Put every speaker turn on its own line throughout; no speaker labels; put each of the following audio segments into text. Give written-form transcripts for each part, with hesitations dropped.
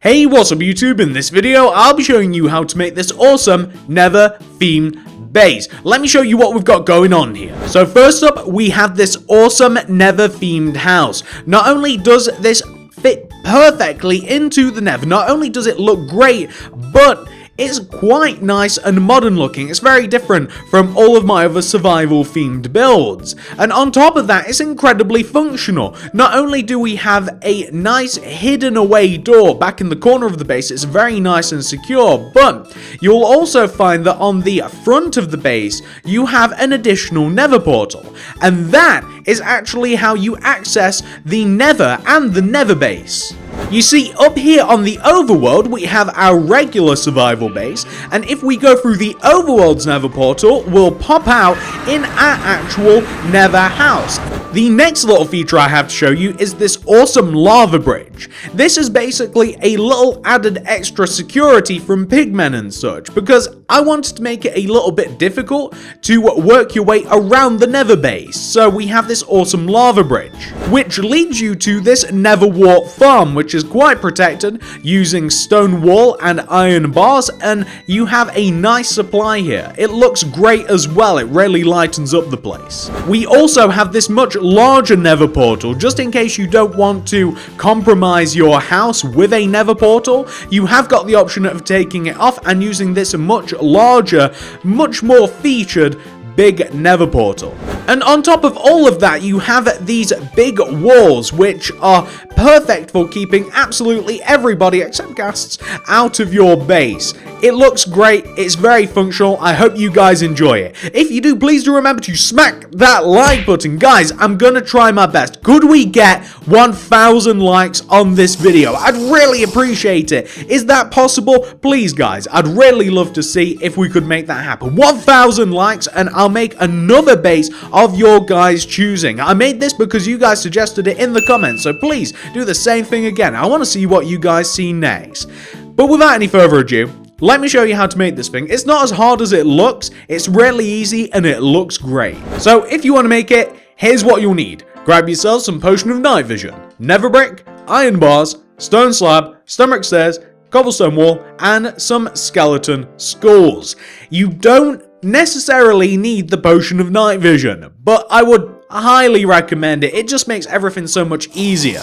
Hey, what's up YouTube? In this video, I'll be showing you how to make this awesome Nether themed base. Let me show you what we've got going on here. So first up, we have this awesome Nether themed house. Not only does this fit perfectly into the Nether, not only does it look great, but it's quite nice and modern looking. It's very different from all of my other survival themed builds. And on top of that, it's incredibly functional. Not only do we have a nice hidden away door back in the corner of the base, it's very nice and secure, but you'll also find that on the front of the base, you have an additional Nether portal. And that is actually how you access the Nether and the Nether base. You see, up here on the overworld, we have our regular survival base, and if we go through the overworld's Nether portal, we'll pop out in our actual Nether house. The next little feature I have to show you is this awesome lava bridge. This is basically a little added extra security from pigmen and such, because I wanted to make it a little bit difficult to work your way around the Nether base. So we have this awesome lava bridge, which leads you to this Nether wart farm, which is quite protected using stone wall and iron bars, and you have a nice supply here. It looks great as well. It really lightens up the place. We also have this much larger Nether portal, just in case you don't want to compromise your house with a Nether portal. You have got the option of taking it off and using this much larger, much more featured big Nether portal. And on top of all of that, you have these big walls, which are perfect for keeping absolutely everybody except ghasts out of your base. It looks great, it's very functional, I hope you guys enjoy it. If you do, please do remember to smack that like button. Guys, I'm gonna try my best. Could we get 1,000 likes on this video? I'd really appreciate it. Is that possible? Please guys, I'd really love to see if we could make that happen. 1,000 likes and I'll make another base of your guys' choosing. I made this because you guys suggested it in the comments, so please do the same thing again. I want to see what you guys see next. But without any further ado, let me show you how to make this thing. It's not as hard as it looks, it's really easy and it looks great. So if you want to make it, here's what you'll need. Grab yourself some potion of night vision, nether brick, iron bars, stone slab, stomach stairs, cobblestone wall, and some skeleton skulls. You don't necessarily need the potion of night vision, but I would highly recommend it. It just makes everything so much easier.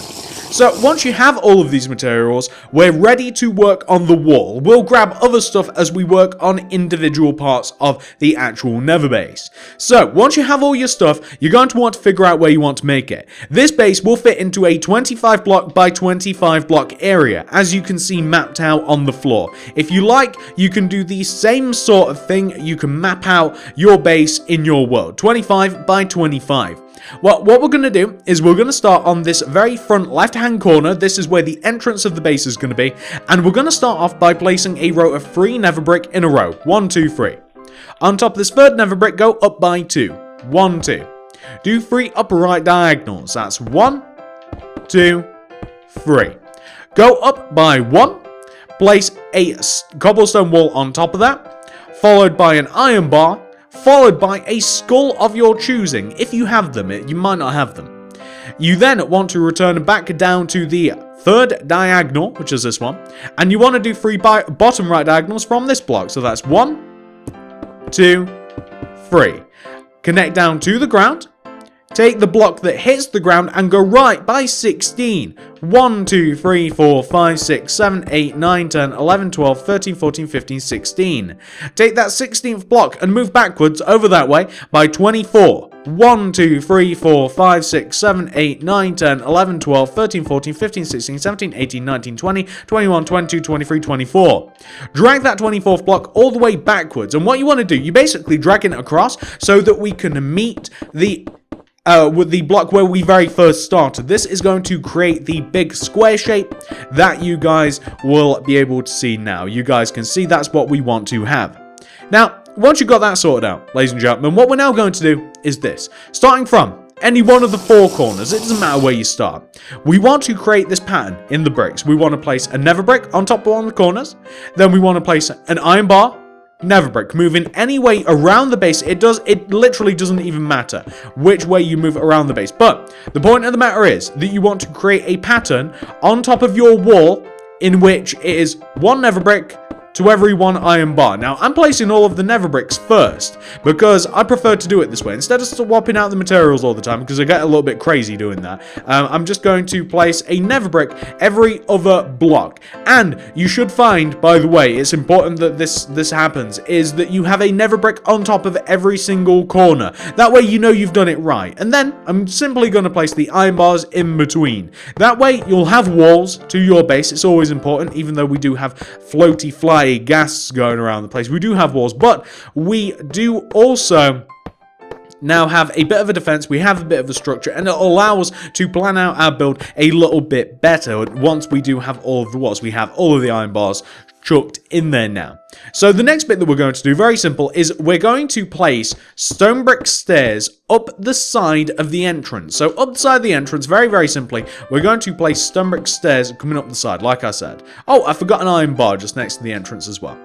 So once you have all of these materials, we're ready to work on the wall. We'll grab other stuff as we work on individual parts of the actual Nether base. So once you have all your stuff, you're going to want to figure out where you want to make it. This base will fit into a 25 block by 25 block area, as you can see mapped out on the floor. If you like, you can do the same sort of thing. You can map out your base in your world, 25 by 25. Well, what we're going to do is we're going to start on this very front left-hand corner. This is where the entrance of the base is going to be. And we're going to start off by placing a row of 3 nether brick in a row. 1, 2, 3. On top of this third nether brick, go up by 2. 1, 2. Do 3 upper right diagonals. That's 1, 2, 3. Go up by 1. Place a cobblestone wall on top of that, followed by an iron bar, followed by a skull of your choosing. If you have them, you might not have them. You then want to return back down to the third diagonal, which is this one, and you want to do 3 bottom right diagonals from this block. So that's 1, 2, 3. Connect down to the ground. Take the block that hits the ground and go right by 16. 1, 2, 3, 4, 5, 6, 7, 8, 9, 10, 11, 12, 13, 14, 15, 16. Take that 16th block and move backwards over that way by 24. 1, 2, 3, 4, 5, 6, 7, 8, 9, 10, 11, 12, 13, 14, 15, 16, 17, 18, 19, 20, 21, 22, 23, 24. Drag that 24th block all the way backwards. And what you want to do, you basically drag it across so that we can meet with the block where we very first started. This is going to create the big square shape that you guys will be able to see now. You guys can see that's what we want to have. Now, once you've got that sorted out, ladies and gentlemen, what we're now going to do is this. Starting from any one of the 4 corners, it doesn't matter where you start. We want to create this pattern in the bricks. We want to place a nether brick on top of one of the corners. Then we want to place an iron bar, nether brick, moving any way around the base. It literally doesn't even matter which way you move around the base. But the point of the matter is that you want to create a pattern on top of your wall in which it is 1 nether brick to every 1 iron bar. Now, I'm placing all of the nether bricks first, because I prefer to do it this way, instead of swapping out the materials all the time, because I get a little bit crazy doing that. I'm just going to place a nether brick every other block. And you should find, by the way, it's important that this happens, is that you have a nether brick on top of every single corner. That way you know you've done it right. And then I'm simply going to place the iron bars in between. That way you'll have walls to your base. It's always important, even though we do have floaty fly gas going around the place. We do have walls, but we do also now have a bit of a defense, we have a bit of a structure, and it'll allow us to plan out our build a little bit better once we do have all of the walls. We have all of the iron bars chucked in there now. So the next bit that we're going to do, very simple, is we're going to place stone brick stairs up the side of the entrance. So up the side of the entrance, very, very simply, we're going to place stone brick stairs coming up the side, like I said. Oh, I forgot an iron bar just next to the entrance as well.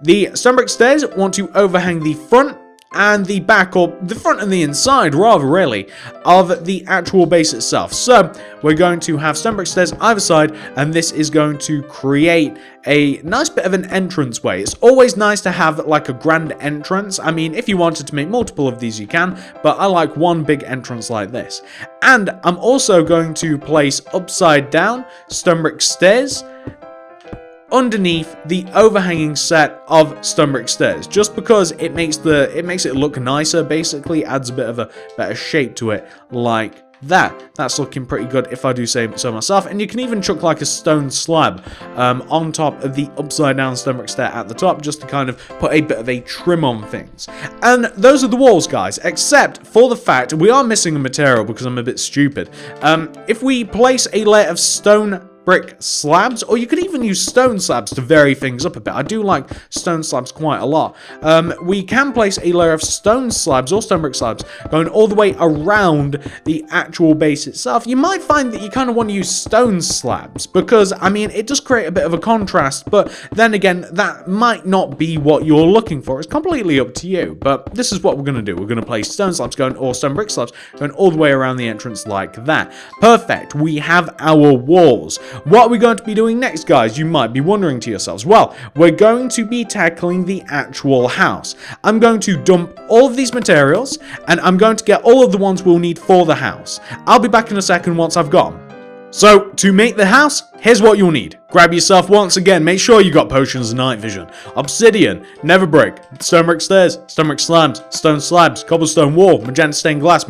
The stone brick stairs want to overhang the front and the back, or the front and the inside, rather, really, of the actual base itself. So we're going to have stone brick stairs either side, and this is going to create a nice bit of an entranceway. It's always nice to have like a grand entrance. I mean, if you wanted to make multiple of these, you can, but I like one big entrance like this. And I'm also going to place upside down stone brick stairs underneath the overhanging set of stone brick stairs, just because it makes it look nicer, basically adds a bit of a better shape to it, like that. That's looking pretty good, if I do say so myself. And you can even chuck like a stone slab on top of the upside down stone brick stair at the top, just to kind of put a bit of a trim on things. And those are the walls, guys, except for the fact we are missing a material, because I'm a bit stupid. If we place a layer of stone brick slabs, or you could even use stone slabs to vary things up a bit. I do like stone slabs quite a lot. We can place a layer of stone slabs or stone brick slabs going all the way around the actual base itself. You might find that you kind of want to use stone slabs, because, I mean, it does create a bit of a contrast, but then again, that might not be what you're looking for. It's completely up to you, but this is what we're going to do. We're going to place stone slabs going, or stone brick slabs going all the way around the entrance like that. Perfect. We have our walls. What are we going to be doing next, guys? You might be wondering to yourselves. Well, we're going to be tackling the actual house. I'm going to dump all of these materials, and I'm going to get all of the ones we'll need for the house. I'll be back in a second once I've got them. So, to make the house, here's what you'll need. Grab yourself, once again, make sure you got potions of night vision, obsidian, nether brick, stone brick stairs, stone brick slabs, stone slabs, cobblestone wall, magenta stained glass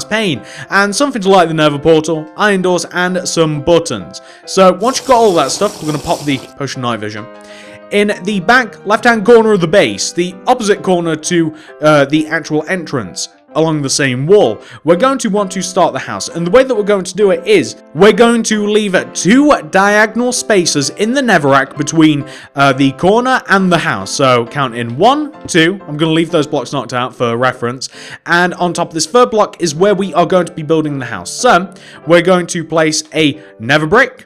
pane, and something to light the nether portal, iron doors, and some buttons. So, once you've got all that stuff, we're going to pop the potion of night vision. In the back left-hand corner of the base, the opposite corner to the actual entrance, along the same wall, we're going to want to start the house. And the way that we're going to do it is we're going to leave 2 diagonal spaces in the netherrack between the corner and the house. So count in 1, 2. I'm going to leave those blocks knocked out for reference. And on top of this third block is where we are going to be building the house. So we're going to place a nether brick.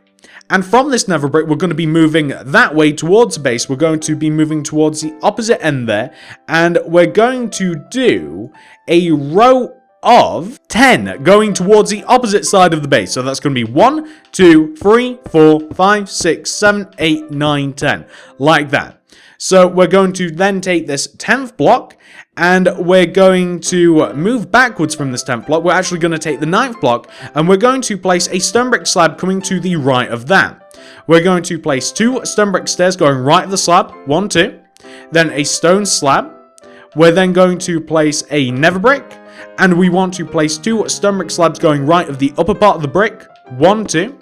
And from this nether brick, we're going to be moving that way towards the base. We're going to be moving towards the opposite end there. And we're going to do a row of 10 going towards the opposite side of the base. So that's going to be 1, 2, 3, 4, 5, 6, 7, 8, 9, 10. Like that. So we're going to then take this 10th block, and we're going to move backwards from this 10th block. We're actually going to take the 9th block, and we're going to place a stone brick slab coming to the right of that. We're going to place 2 stone brick stairs going right of the slab, 1, 2. Then a stone slab. We're then going to place a nether brick, and we want to place 2 stone brick slabs going right of the upper part of the brick, 1, 2.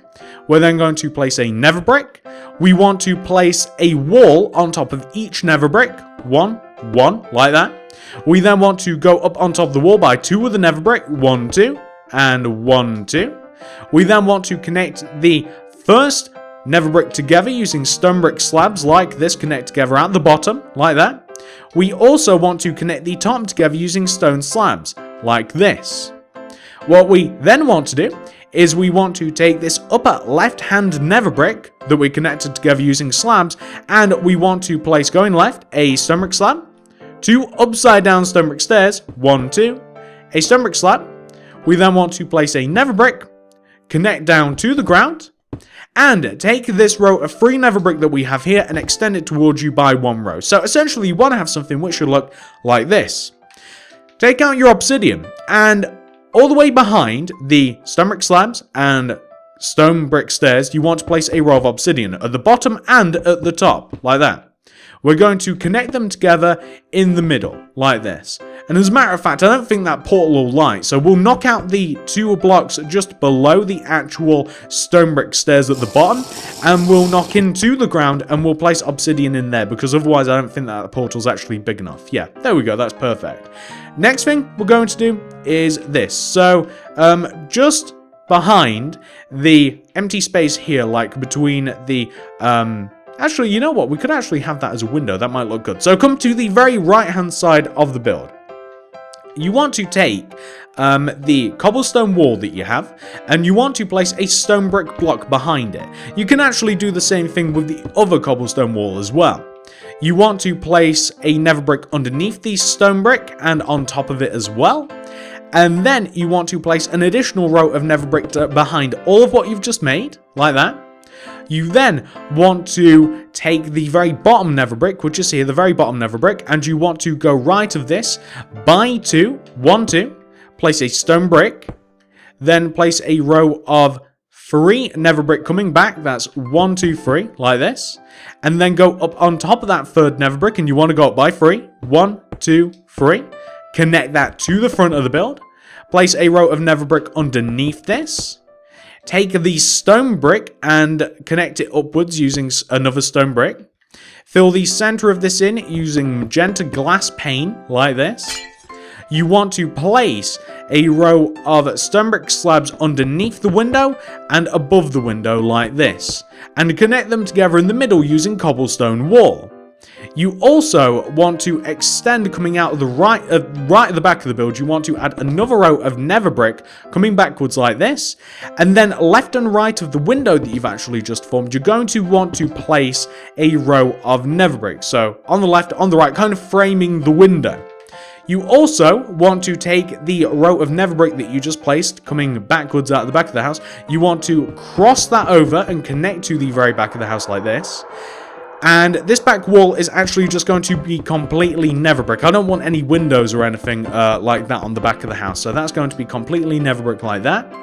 We're then going to place a nether brick. We want to place a wall on top of each nether brick, 1, 1, like that. We then want to go up on top of the wall by 2 with the nether brick, 1, 2, and 1, 2. We then want to connect the first nether brick together using stone brick slabs like this, connect together at the bottom, like that. We also want to connect the top together using stone slabs, like this. What we then want to do is we want to take this upper left-hand nether brick that we connected together using slabs, and we want to place, going left, a stone brick slab, 2 upside-down stone brick stairs, 1, 2, a stone brick slab. We then want to place a nether brick, connect down to the ground, and take this row of 3 nether brick that we have here and extend it towards you by 1 row. So essentially you want to have something which should look like this. Take out your obsidian, and all the way behind the stone brick slabs and stone brick stairs, you want to place a row of obsidian at the bottom and at the top, like that. We're going to connect them together in the middle, like this. And as a matter of fact, I don't think that portal will light, so we'll knock out the 2 blocks just below the actual stone brick stairs at the bottom, and we'll knock into the ground, and we'll place obsidian in there, because otherwise I don't think that the portal's actually big enough. Yeah, there we go, that's perfect. Next thing we're going to do is this. So, just behind the empty space here, like between the, actually, you know what? We could actually have that as a window. That might look good. So come to the very right-hand side of the build. You want to take the cobblestone wall that you have, and you want to place a stone brick block behind it. You can actually do the same thing with the other cobblestone wall as well. You want to place a nether brick underneath the stone brick and on top of it as well. And then you want to place an additional row of nether brick behind all of what you've just made, like that. You then want to take the very bottom nether brick, which is here, the very bottom nether brick, and you want to go right of this by 2, 1, 2, place a stone brick, then place a row of 3 nether brick coming back, that's 1, 2, 3, like this, and then go up on top of that 3rd nether brick, and you want to go up by 3, 1, 2, 3, connect that to the front of the build, place a row of nether brick underneath this, take the stone brick and connect it upwards using another stone brick. Fill the center of this in using magenta glass pane, like this. You want to place a row of stone brick slabs underneath the window and above the window, like this. And connect them together in the middle using cobblestone wall. You also want to extend coming out of the right at the back of the build. You want to add another row of nether brick coming backwards like this, and then left and right of the window that you've actually just formed, you're going to want to place a row of nether brick. So on the left, on the right, kind of framing the window. You also want to take the row of nether brick that you just placed coming backwards out of the back of the house. You want to cross that over and connect to the very back of the house like this. And this back wall is actually just going to be completely nether brick. I don't want any windows or anything like that on the back of the house. So that's going to be completely nether brick like that.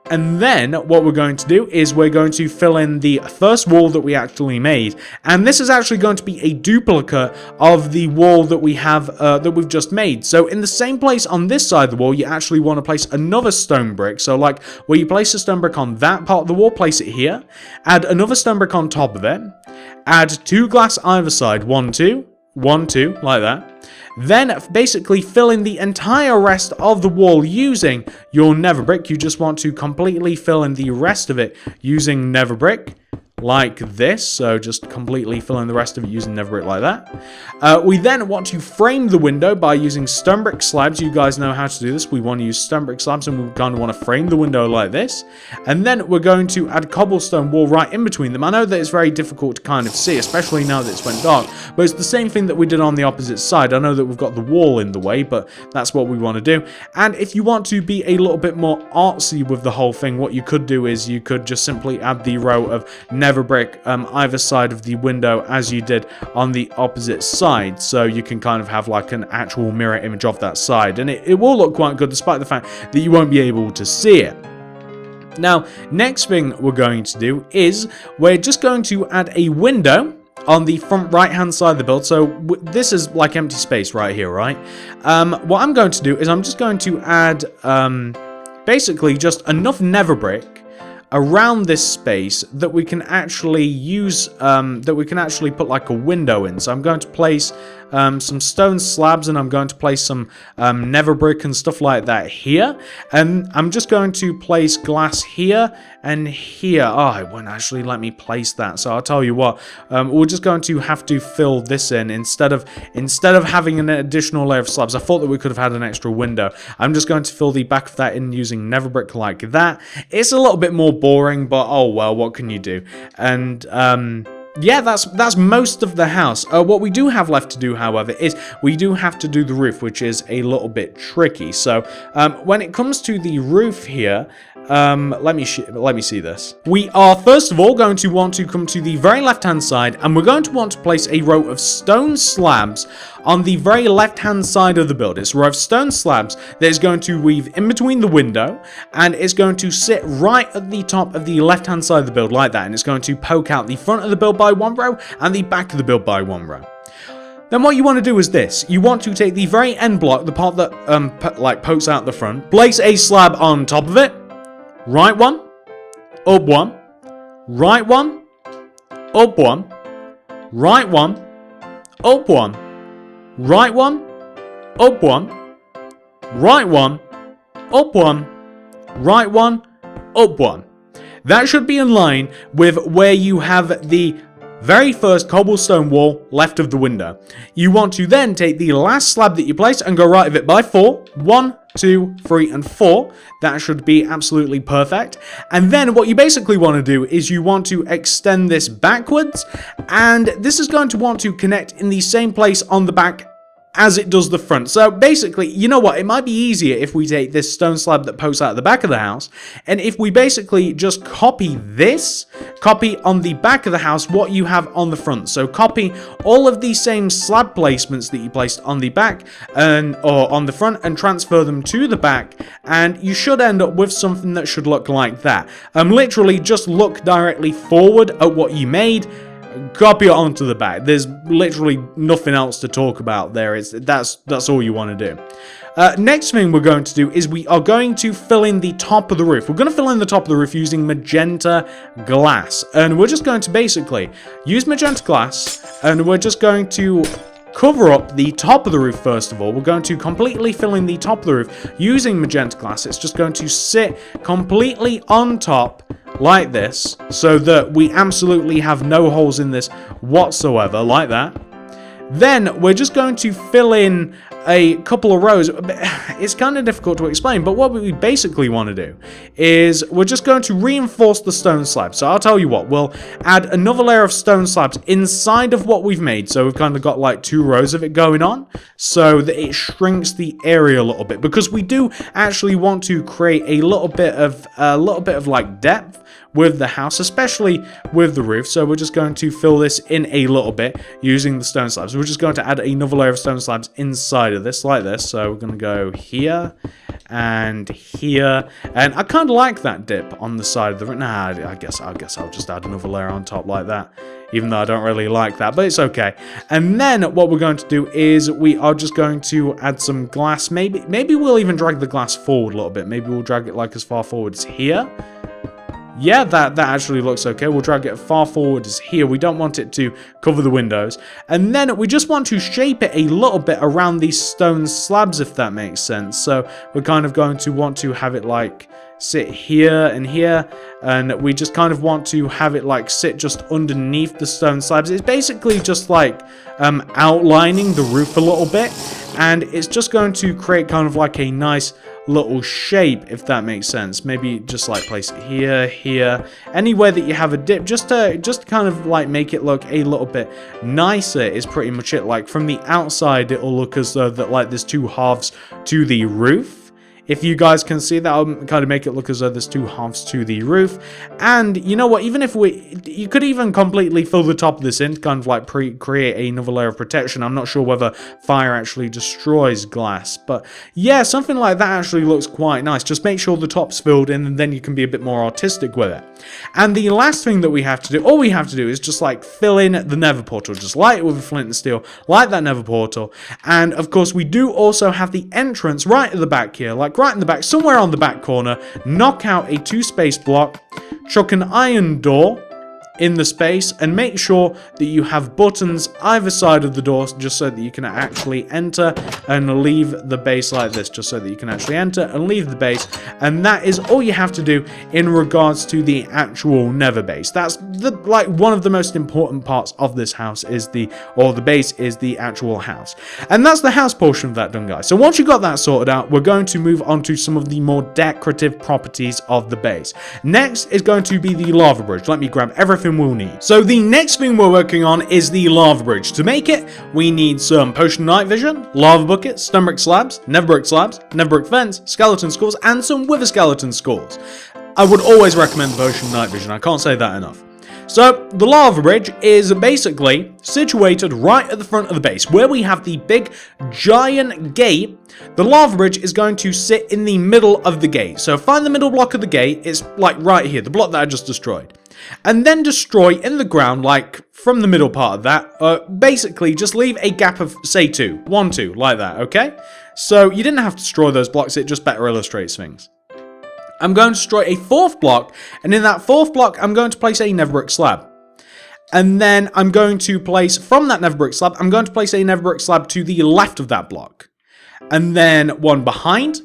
And then what we're going to do is we're going to fill in the first wall that we actually made. And this is actually going to be a duplicate of the wall that we have, that we've just made. So in the same place on this side of the wall, you actually want to place another stone brick. So like where you place a stone brick on that part of the wall, place it here. Add another stone brick on top of it. Add 2 glass either side, 1, 2, 1, 2, like that. Then basically fill in the entire rest of the wall using your nether brick. You just want to completely fill in the rest of it using nether brick like this. So just completely fill in the rest of it using nether brick like that. We then want to frame the window by using stone brick slabs. You guys know how to do this. We want to use stone brick slabs, and we kind of want to frame the window like this. And then we're going to add cobblestone wall right in between them. I know that it's very difficult to kind of see, especially now that it's went dark, but it's the same thing that we did on the opposite side. I know that we've got the wall in the way, but that's what we want to do. And if you want to be a little bit more artsy with the whole thing, what you could do is you could just simply add the row of nether brick either side of the window as you did on the opposite side, so you can kind of have like an actual mirror image of that side, and it will look quite good despite the fact that you won't be able to see it. Now, next thing we're going to do is we're just going to add a window on the front right hand side of the build. So this is like empty space right here, right? What I'm going to do is I'm just going to add basically just enough nether brick around this space that we can actually use, that we can actually put like a window in. So I'm going to place some stone slabs, and I'm going to place some nether brick and stuff like that here. And I'm just going to place glass here and here. Oh, it won't actually let me place that. So I'll tell you what, we're just going to have to fill this in instead of having an additional layer of slabs. I thought that we could have had an extra window. I'm just going to fill the back of that in using nether brick like that. It's a little bit more boring, but oh well, what can you do? And yeah, that's most of the house. What we do have left to do, however, is we do have to do the roof, which is a little bit tricky. So when it comes to the roof here, let me see this. We are first of all going to want to come to the very left hand side, and we're going to want to place a row of stone slabs on the very left hand side of the build. It's a row of stone slabs that is going to weave in between the window, and it's going to sit right at the top of the left hand side of the build like that, and it's going to poke out the front of the build by one row and the back of the build by one row. Then what you want to do is this. You want to take the very end block, the part that like pokes out the front, place a slab on top of it, right one, up one, right one, up one, right one, up one, right one, up one, right one, up one, right one, up one. That should be in line with where you have the very first cobblestone wall left of the window. You want to then take the last slab that you place and go right of it by 4. 1, 2, 3, and 4. That should be absolutely perfect. And then what you basically want to do is you want to extend this backwards, and this is going to want to connect in the same place on the back as it does the front. So basically, you know what, it might be easier if we take this stone slab that pokes out the back of the house, and if we basically just copy on the back of the house what you have on the front. So copy all of these same slab placements that you placed on the back or on the front, and transfer them to the back, and you should end up with something that should look like that. Literally just look directly forward at what you made, copy it onto the back. There's literally nothing else to talk about there. That's all you want to do. Next thing we're going to do is we are going to fill in the top of the roof. We're going to fill in the top of the roof using magenta glass, and we're just going to basically use magenta glass, and we're just going to cover up the top of the roof first of all. We're going to completely fill in the top of the roof using magenta glass. It's just going to sit completely on top like this, so that we absolutely have no holes in this whatsoever, like that. Then we're just going to fill in a couple of rows. It's kind of difficult to explain, but what we basically want to do is we're just going to reinforce the stone slabs. So I'll tell you what, we'll add another layer of stone slabs inside of what we've made. So we've kind of got like 2 rows of it going on, so that it shrinks the area a little bit, because we do actually want to create a little bit of like depth with the house, especially with the roof. So we're just going to fill this in a little bit using the stone slabs. We're just going to add another layer of stone slabs inside of this like this. So we're going to go here and here, and I kind of like that dip on the side of the roof. Nah, I guess I'll just add another layer on top like that, even though I don't really like that, but it's okay. And then what we're going to do is we are just going to add some glass. Maybe we'll even drag the glass forward a little bit. Maybe we'll drag it like as far forward as here. Yeah, that actually looks okay. We'll drag it far forward as here. We don't want it to cover the windows. And then we just want to shape it a little bit around these stone slabs, if that makes sense. So we're kind of going to want to have it like sit here and here, and we just kind of want to have it like sit just underneath the stone slabs. It's basically just like outlining the roof a little bit, and it's just going to create kind of like a nice little shape, if that makes sense. Maybe just like place it here, anywhere that you have a dip, just to kind of like make it look a little bit nicer is pretty much it. Like from the outside, it'll look as though that like there's 2 halves to the roof. If you guys can see that, I'll kind of make it look as though there's 2 halves to the roof. And you know what, even if you could even completely fill the top of this in to kind of like create another layer of protection. I'm not sure whether fire actually destroys glass, but yeah, something like that actually looks quite nice. Just make sure the top's filled in, and then you can be a bit more artistic with it. And the last thing that we have to do, all we have to do is just like fill in the nether portal. Just light it with a flint and steel, light that nether portal. And of course, we do also have the entrance right at the back here, like right in the back, somewhere on the back corner. Knock out a 2 space block, chuck an iron door in the space, and make sure that you have buttons either side of the door, just so that you can actually enter and leave the base like this, just so that you can actually enter and leave the base. And that is all you have to do in regards to the actual nether base. That's like one of the most important parts of this house is the base is the actual house. And that's the house portion of that done, guys. So once you got that sorted out, we're going to move on to some of the more decorative properties of the base. Next is going to be the lava bridge. Let me grab everything everything we'll need. So the next thing we're working on is the lava bridge. To make it, we need some potion night vision, lava buckets, stone brick slabs, nether brick fence, skeleton skulls, and some wither skeleton skulls. I would always recommend the potion night vision, I can't say that enough. So, the lava bridge is basically situated right at the front of the base, where we have the big, giant gate. The lava bridge is going to sit in the middle of the gate. So, find the middle block of the gate, it's like right here, the block that I just destroyed. And then destroy in the ground, like from the middle part of that, basically just leave a gap of, say, 1, 2, like that, okay? So, you didn't have to destroy those blocks, it just better illustrates things. I'm going to destroy a 4th block, and in that 4th block, I'm going to place a nether brick slab. And then I'm going to place, from that nether brick slab, I'm going to place a nether brick slab to the left of that block. And then one behind,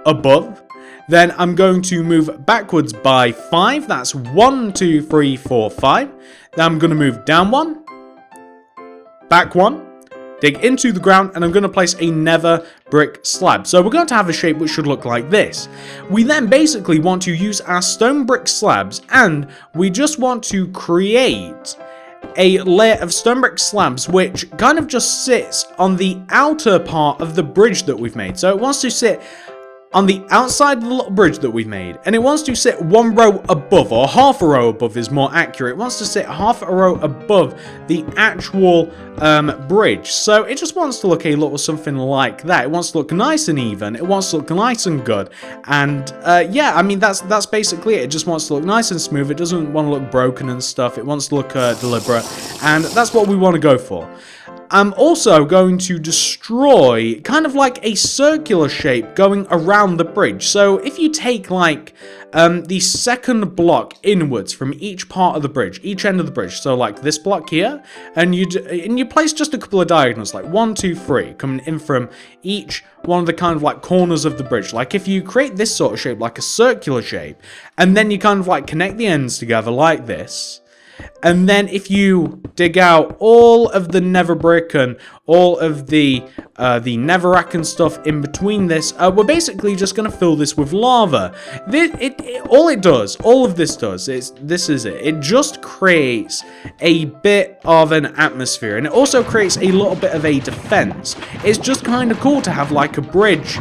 above. Then I'm going to move backwards by 5. That's 1, 2, 3, 4, 5. Then I'm going to move down 1, back 1. Dig into the ground, and I'm going to place a nether brick slab. So we're going to have a shape which should look like this. We then basically want to use our stone brick slabs, and we just want to create a layer of stone brick slabs which kind of just sits on the outer part of the bridge that we've made. So it wants to sit on the outside of the little bridge that we've made, and it wants to sit 1 row above, or half a row above is more accurate. It wants to sit half a row above the actual bridge. So it just wants to look a little something like that. It wants to look nice and even. It wants to look nice and good. And yeah, I mean, that's basically it. It just wants to look nice and smooth. It doesn't want to look broken and stuff. It wants to look deliberate, and that's what we want to go for. I'm also going to destroy kind of like a circular shape going around the bridge. So if you take like the second block inwards from each part of the bridge, each end of the bridge, so like this block here, and you place just a couple of diagonals, like 1, 2, 3, coming in from each one of the kind of like corners of the bridge. Like if you create this sort of shape, like a circular shape, and then you kind of like connect the ends together like this. And then if you dig out all of the nether brick and all of the netherrack and stuff in between this, we're basically just going to fill this with lava. All of this does, it just creates a bit of an atmosphere, and it also creates a little bit of a defense. It's just kind of cool to have like a bridge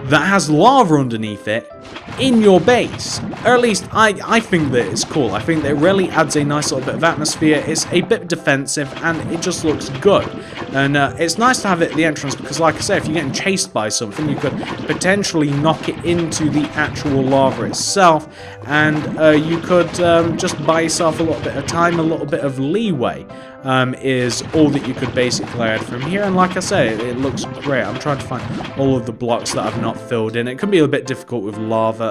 that has lava underneath it in your base. Or at least I think that it's cool. I think that it really adds a nice little bit of atmosphere. It's a bit defensive, and it just looks good. And it's nice to have it at the entrance because, like I said, if you're getting chased by something, you could potentially knock it into the actual lava itself, and you could just buy yourself a little bit of time, a little bit of leeway. Is all that you could basically add from here. And like I say, it looks great. I'm trying to find all of the blocks that I've not filled in. It can be a bit difficult with lava.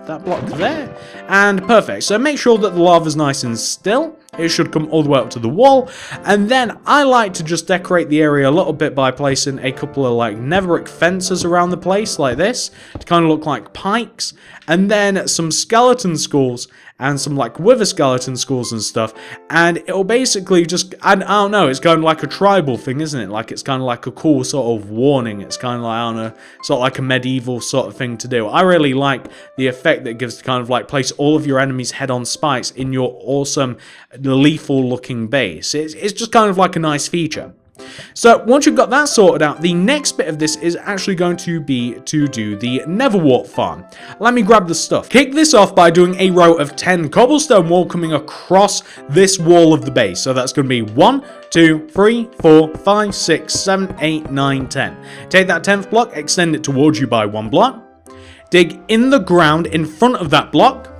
That block there. And perfect. So make sure that the lava's nice and still. It should come all the way up to the wall. And then I like to just decorate the area a little bit by placing a couple of like netherrack fences around the place like this to kind of look like pikes. And then some skeleton skulls and some like wither skeleton skulls and stuff, and it'll basically just, I don't know, it's kind of like a tribal thing, isn't it? Like it's kind of like a cool sort of warning. It's kind of like, I don't know, sort of like a medieval sort of thing to do. I really like the effect that it gives to kind of like place all of your enemies' head-on spikes in your awesome lethal looking base. It's just kind of like a nice feature. So once you've got that sorted out, the next bit of this is actually going to be to do the nether wart farm. Let me grab the stuff. Kick this off by doing a row of 10 cobblestone wall coming across this wall of the base. So that's going to be 1, 2, 3, 4, 5, 6, 7, 8, 9, 10. Take that 10th block, extend it towards you by 1 block. Dig in the ground in front of that block.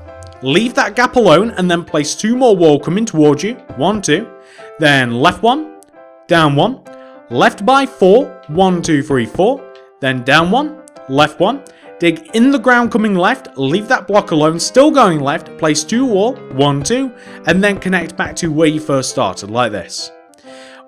Leave that gap alone and then place 2 more wall coming towards you. 1, 2. Then left 1. Down 1, left by 4, 1, 2, 3, 4, then down 1, left 1, dig in the ground coming left, leave that block alone, still going left, place 2 wall, 1, 2, and then connect back to where you first started, like this.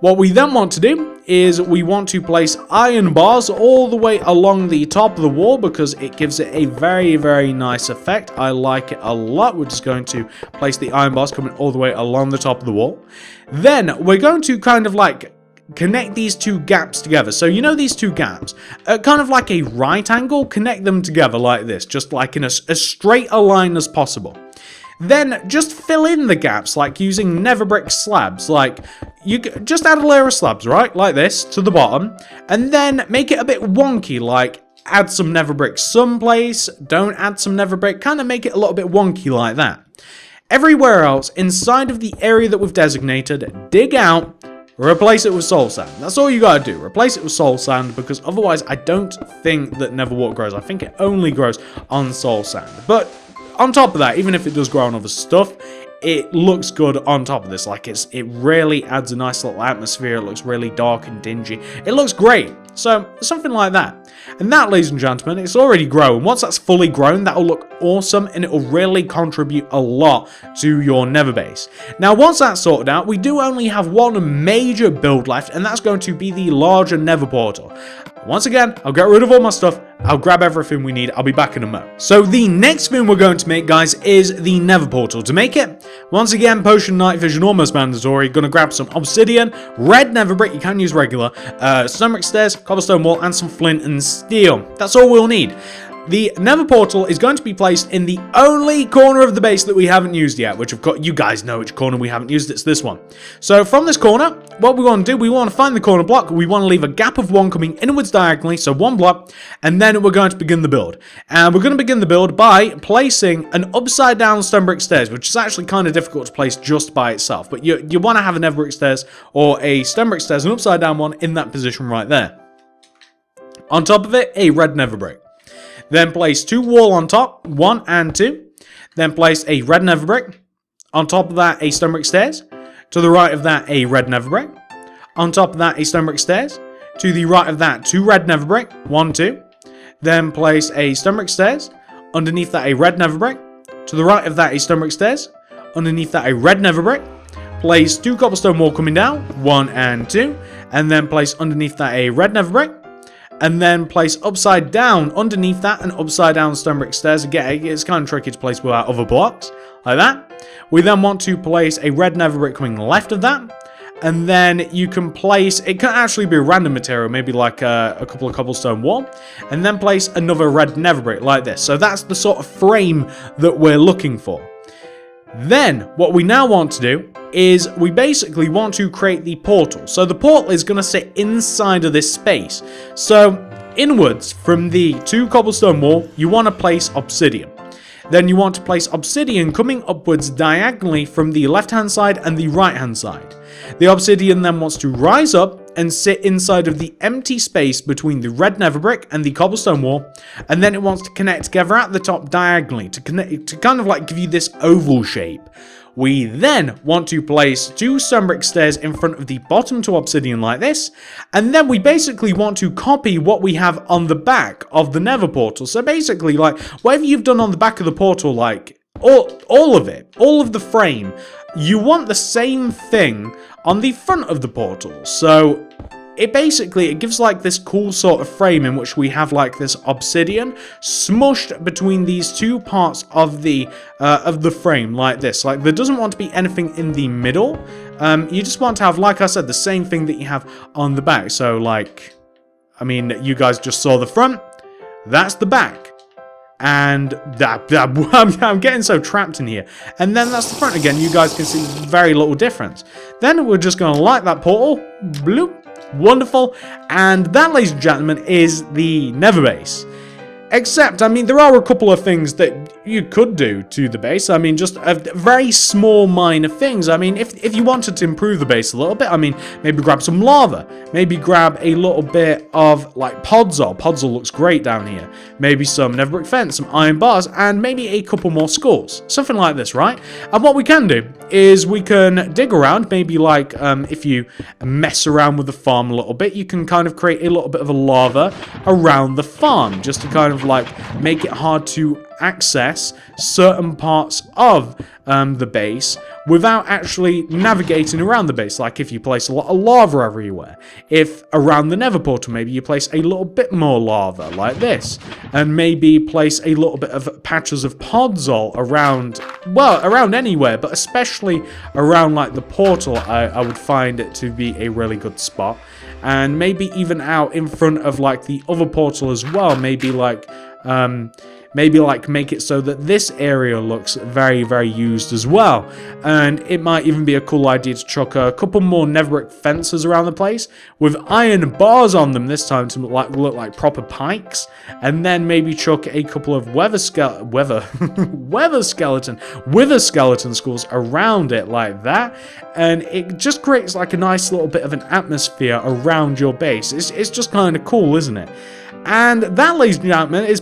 What we then want to do is we want to place iron bars all the way along the top of the wall because it gives it a very, very nice effect. I like it a lot. We're just going to place the iron bars coming all the way along the top of the wall. Then we're going to kind of like connect these 2 gaps together. So you know these 2 gaps, kind of like a right angle, connect them together like this, just like in as straight a line as possible. then just fill in the gaps, like using nether brick slabs. Like, you just add a layer of slabs, right, like this, to the bottom, and then make it a bit wonky, like, add some nether brick someplace, don't add some nether brick, kind of make it a little bit wonky like that. Everywhere else, inside of the area that we've designated, dig out, replace it with soul sand. That's all you gotta do. Replace it with soul sand, because otherwise I don't think that nether wart grows. I think it only grows on soul sand. But on top of that, even if it does grow on other stuff, it looks good on top of this. Like, it really adds a nice little atmosphere. It looks really dark and dingy. It looks great. So, something like that. And that, ladies and gentlemen, it's already grown. Once that's fully grown, that'll look awesome, and it'll really contribute a lot to your nether base. Now, once that's sorted out, we do only have one major build left, and that's going to be the larger nether portal. Once again, I'll get rid of all my stuff, I'll grab everything we need, I'll be back in a mo. So the next thing we're going to make, guys, is the nether portal. To make it, once again, potion, night vision, almost mandatory. Gonna grab some obsidian, red nether brick, you can use regular, stone brick stairs, cobblestone wall, and some flint and steel. That's all we'll need. The nether portal is going to be placed in the only corner of the base that we haven't used yet, which of course you guys know which corner we haven't used. It's this one. So from this corner, what we want to do, we want to find the corner block. We want to leave a gap of 1 coming inwards diagonally, so 1 block, and then we're going to begin the build. And we're going to begin the build by placing an upside down stone brick stairs, which is actually kind of difficult to place just by itself. But you want to have a nether brick stairs or a stone brick stairs, an upside down one in that position right there. On top of it, a red nether brick. Then place 2 wall on top, 1 and 2. Then place a red nether brick. On top of that, a stone brick stairs. To the right of that, a red nether brick. On top of that, a stone brick stairs. To the right of that, 2 red nether brick, 1, 2. Then place a stone brick stairs. Underneath that, a red nether brick. To the right of that, a stone brick stairs. Underneath that, a red nether brick. Place 2 cobblestone wall coming down, 1 and 2. And then place underneath that, a red nether brick. And then place upside down underneath that an upside down stone brick stairs. Again, it's kind of tricky to place without other blocks, like that. We then want to place a red nether brick coming left of that. And then you can place, it can actually be a random material, maybe like a couple of cobblestone wall. And then place another red nether brick like this. So that's the sort of frame that we're looking for. Then, what we now want to do is we basically want to create the portal. So the portal is going to sit inside of this space. So inwards from the 2 cobblestone wall, you want to place obsidian. Then you want to place obsidian coming upwards diagonally from the left hand side and the right hand side. The obsidian then wants to rise up and sit inside of the empty space between the red nether brick and the cobblestone wall, and then it wants to connect together at the top diagonally to kind of like give you this oval shape. We then want to place 2 stone brick stairs in front of the bottom 2 obsidian like this, and then we basically want to copy what we have on the back of the nether portal. So basically, like, whatever you've done on the back of the portal, like, all of it, all of the frame, you want the same thing on the front of the portal. So it gives like this cool sort of frame in which we have like this obsidian smushed between these 2 parts of the frame like this. Like, there doesn't want to be anything in the middle. You just want to have, like I said, the same thing that you have on the back. So like, I mean, you guys just saw the front. That's the back. And I'm getting so trapped in here. And then that's the front again. You guys can see very little difference. Then we're just going to light that portal. Bloop. Wonderful. And that, ladies and gentlemen, is the nether base. Except, I mean, there are a couple of things that you could do to the base. I mean, just very small, minor things. I mean, if you wanted to improve the base a little bit, I mean, maybe grab some lava. Maybe grab a little bit of, like, podzol. Podzol looks great down here. Maybe some nether brick fence, some iron bars, and maybe a couple more skulls. Something like this, right? And what we can do is we can dig around. Maybe, like, if you mess around with the farm a little bit, you can kind of create a little bit of a lava around the farm, just to kind of like make it hard to access certain parts of the base without actually navigating around the base. Like if you place a lot of lava everywhere, if around the nether portal maybe you place a little bit more lava like this, and maybe place a little bit of patches of podzol around, well, around anywhere, but especially around like the portal. I would find it to be a really good spot. And maybe even out in front of like the other portal as well. Maybe like maybe like make it so that this area looks very, very used as well. And it might even be a cool idea to chuck a couple more netherbrick fences around the place with iron bars on them this time to look like proper pikes, and then maybe chuck a couple of wither skeleton skulls around it like that, and it just creates like a nice little bit of an atmosphere around your base. It's just kind of cool, isn't it? And that, ladies and gentlemen,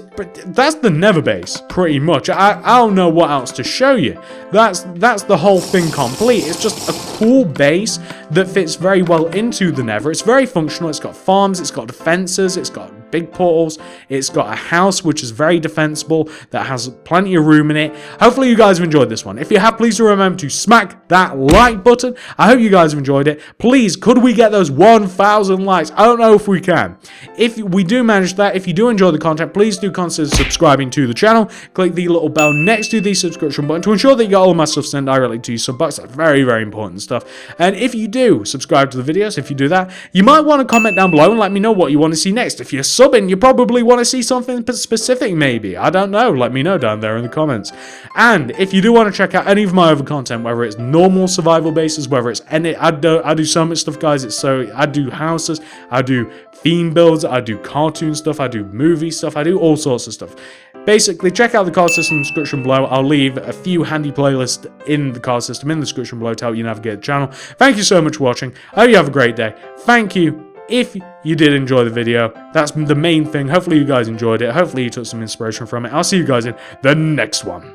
that's the Nether base, pretty much. I don't know what else to show you. That's the whole thing complete. It's just a cool base that fits very well into the Nether. It's very functional. It's got farms, it's got defenses, it's got big portals, it's got a house which is very defensible, that has plenty of room in it. Hopefully you guys have enjoyed this one. If you have, please do remember to smack that like button. I hope you guys have enjoyed it. Please, could we get those 1,000 likes? I don't know if we can. If we do manage that, if you do enjoy the content, please do consider subscribing to the channel. Click the little bell next to the subscription button to ensure that you get all of my stuff sent directly to you. So that's very, very important stuff. And if you do subscribe to the videos, if you do that, you might want to comment down below and let me know what you want to see next. If you're subbing, you probably want to see something specific, maybe. I don't know. Let me know down there in the comments. And if you do want to check out any of my other content, whether it's normal survival bases, whether it's any, I do so much stuff, guys. I do houses, I do theme builds, I do cartoon stuff, I do movie stuff, I do all sorts of stuff. Basically, check out the card system description below. I'll leave a few handy playlists in the card system in the description below to help you navigate the channel. Thank you so much for watching. I hope you have a great day. Thank you. If you did enjoy the video, that's the main thing. Hopefully you guys enjoyed it. Hopefully you took some inspiration from it. I'll see you guys in the next one.